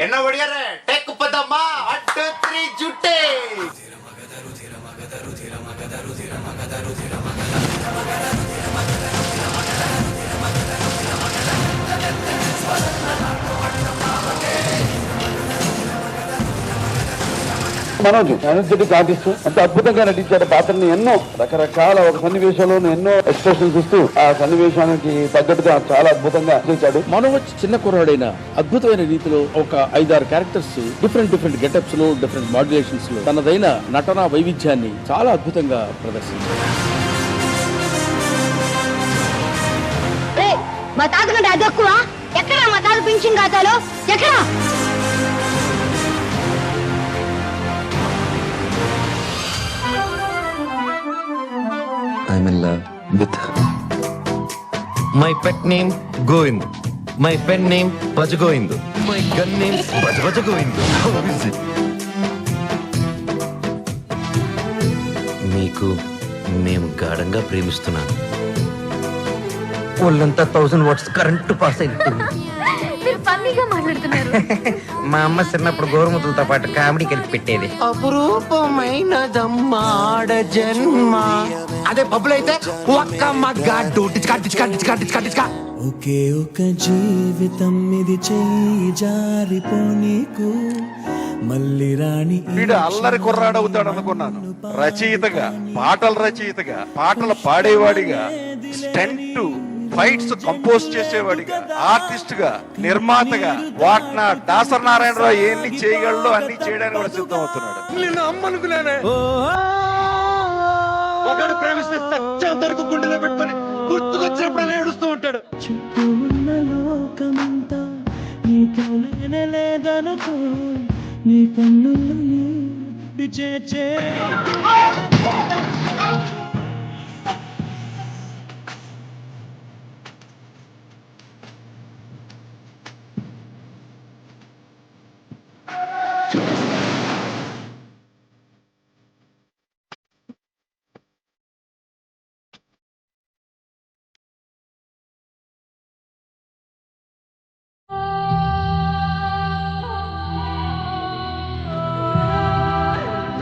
என்ன ஒடியார take பதம்மா 1 2 3 ஜுட்டே Manoj energetic artist అంత అద్భుతంగా నటించాడు పాత్రని. ఎన్నో రకరకాల ఒక సన్నివేశంలో ఎన్నో ఎక్స్ప్రెషన్స్ ఇస్తూ ఆ సన్నివేశానికి తగ్గట్టుగా చాలా అద్భుతంగా చేశాడు. మనోజ్ చిన్న కుర్రాడైన అద్భుతమైన రీతిలో ఒక 5-6 క్యారెక్టర్స్ డిఫరెంట్ గెటప్స్ లో డిఫరెంట్ మాడ్యులేషన్స్ లో తనదైన నటనా వైవిధ్యాన్ని చాలా అద్భుతంగా ప్రదర్శించాడు. మా తాత కంటే అది ఎక్కువ. ఎక్కడ మా తాత పింఛన్ ఖాతాలో ఎక్కడ? I'm in love with her. My pet name Govind. My pen name Bajagovind. My gun name Bajagovind. How is it? మీకు మేము గాఢంగా ప్రేమిస్తున్నాను. ఒళ్ళంతా 1000 వాట్స్ కరెంటు పాస్ అయిపోయింది. మీరు ఫన్నీగా మాట్లాడుతున్నారు. మా అమ్మ చిన్నప్పుడు గోరుముద్దలతో పాటు కామెడీ కలిపి పెట్టేది. అపురూపమైనదమ్మాడ జన్మ. అదే పబ్బులు అయితే ఒక్క మగ్గాడు ఒకే ఒక జీవితం ఇది చెయ్యి జారిపోనీకు మళ్ళీ రాణి. వీడు అల్లరి కుర్రాడవుతాడు అనుకున్నాను. రచయితగా, పాటల రచయితగా, పాటలు పాడేవాడిగా, స్టంట్ ఫైట్స్ కంపోజ్ చేసేవాడిగా, ఆర్టిస్ట్ గా, నిర్మాతగా, వాట్న దాసరి నారాయణరావు ఎన్ని చేయగలడో అన్ని చేయడానికి కూడా సిద్ధం అవుతున్నాడు. నేను అమ్మనుకున్నానే. ఒకడు ప్రేమిస్తే సత్యంతరకు గుండెలో పెట్టుకొని గుర్తుకొచ్చినప్పుడు ఏడుస్తూ ఉంటాడు. చుట్టూ ఉన్న లోకమంతా నీతోనే లేదనుకో, నీ కన్నులు చేచే.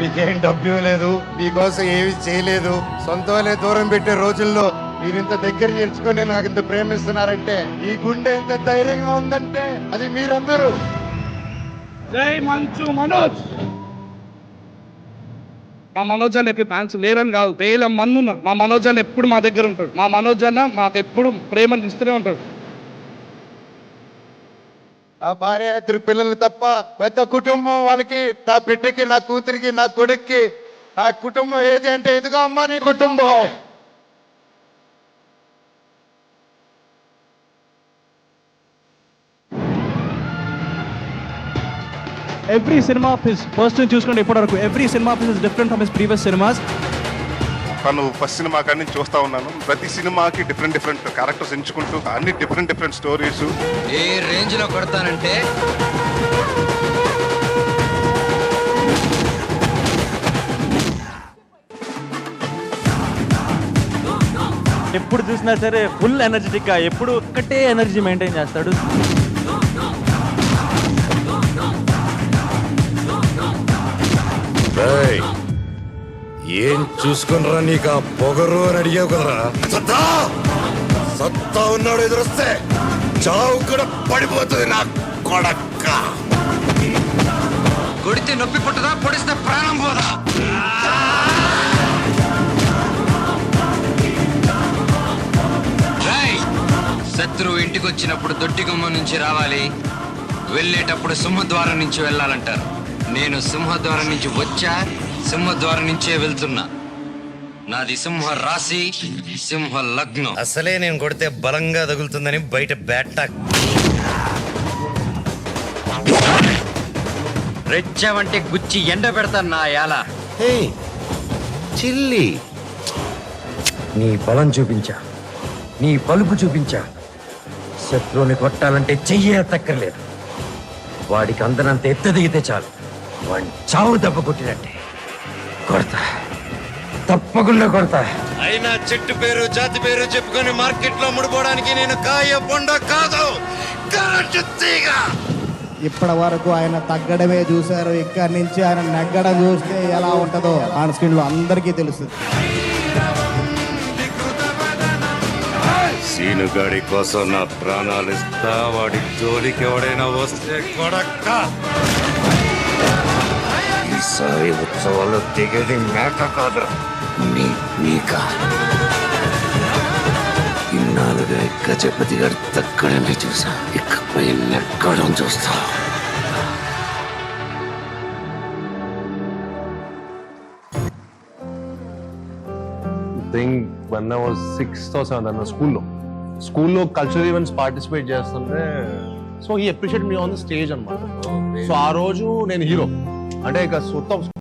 మీకేం డబ్బు లేదు, మీకోసం ఏమి చేయలేదు, సొంతమనే దూరం పెట్టే రోజుల్లో మీరు ఇంత దగ్గర చేర్చుకొని నాకు ఇంత ప్రేమిస్తున్నారంటే, ఈ గుండె ఇంత ధైర్యంగా ఉందంటే అది మీరందరూ. జై మంచు మనోజ్. మా మనోజ్ అన్న ఎప్పుడు ఫ్యాన్స్ లేరని కాదు, వేల మంది ఉన్నారు. మా మనోజ్ అన్న ఎప్పుడు మా దగ్గర ఉంటాడు. మా మనోజ్ అన్న మాకు ఎప్పుడు ప్రేమను ఇస్తూనే ఉంటాడు. ఆ భార్య 3 పిల్లలు తప్ప పెద్ద కుటుంబం వాళ్ళకి, నా బిడ్డకి, నా కూతురికి, నా కొడుక్కి. ఆ కుటుంబం ఏది అంటే ఎదుగా అమ్మా నీ కుటుంబం. Every cinema of his first నుంచి చూసుకుంటే ఇప్పటి వరకు every cinema of his different from his previous cinemas. తను ఫస్ట్ సినిమా కానీ నుంచి చూస్తా ఉన్నాను. ప్రతి సినిమాకి డిఫరెంట్ క్యారెక్టర్స్ ఎంచుకుంటూ అన్ని డిఫరెంట్ స్టోరీస్. ఏ రేంజ్ లో కొడతానంటే ఎప్పుడు చూసినా సరే ఫుల్ ఎనర్జెటిక్ గా, ఎప్పుడు ఒక్కటే ఎనర్జీ మెయింటైన్ చేస్తాడు. ఏం చూసుకునరా నీకు ఆ పొగరు అని అడిగావు కదరా. సత్తా ఉన్నాడు, ఎదురొస్తే చావు కూడా పడిపోతుంది నా కొడక్క. కొడితే నొప్పి పుట్టదా, పొడిస్తే ప్రాణం పోదా. శత్రువు ఇంటికి వచ్చినప్పుడు దొడ్డిగుమ్మ నుంచి రావాలి, వెళ్ళేటప్పుడు సింహద్వారం నుంచి వెళ్ళాలంటారు. నేను సింహద్వారం నుంచి వచ్చా, సింహద్వారం నుంచే వెళ్తున్నా. నాది సింహ రాశి, సింహ లగ్నం. అసలే నేను కొడితే బలంగా తగులుతుందని బయట బ్యాట్ రెచ్చావంటే గుచ్చి ఎండ పెడతాను నా యాల. చిల్లి నీ బలం చూపించా, నీ పలుపు చూపించా. శత్రువుని కొట్టాలంటే చెయ్యే తక్కర్లేదు. వాడికి అందనంత ఎత్తు దిగితే చాలు, వాడిని చావు దెబ్బ కొట్టినట్టే కొడతా, తప్పకుండా కొడతా. అయినా చెట్టు పేరు జాతి పేరు చెప్పుకొని మార్కెట్ లో ముడిపోవడానికి నేను కాయ బొండ కాదు, కరెంటు తీగ. ఇప్పటి వరకు ఆయన తగ్గడమే చూశారు. ఇక్కడి నుంచి ఆయన నెగ్గడం చూస్తే ఎలా ఉంటుందో ఆన్ స్క్రీన్ లో అందరికీ తెలుస్తుంది. సీనుగాడి కోసం నా ప్రాణాలు ఇస్తా, వాడి జోలికి ఎవడైనా వస్తే కొడక్క. ఈసారి ఉత్సవాల్లో దిగేది మేక కాదు, నీక. ఇన్నాళ్ళుగా గజపతి గారు తగ్గడమే చూసా, ఇకపై నెగ్గడం చూస్తా. Think one I was 6th or 7th అన్న స్కూల్లో కల్చరల్ ఈవెంట్స్ పార్టిసిపేట్ చేస్తుంటే సో ఈ appreciate me on the stage అన్నమాట. సో ఆ రోజు నేను హీరో అంటే ఇక మొత్తం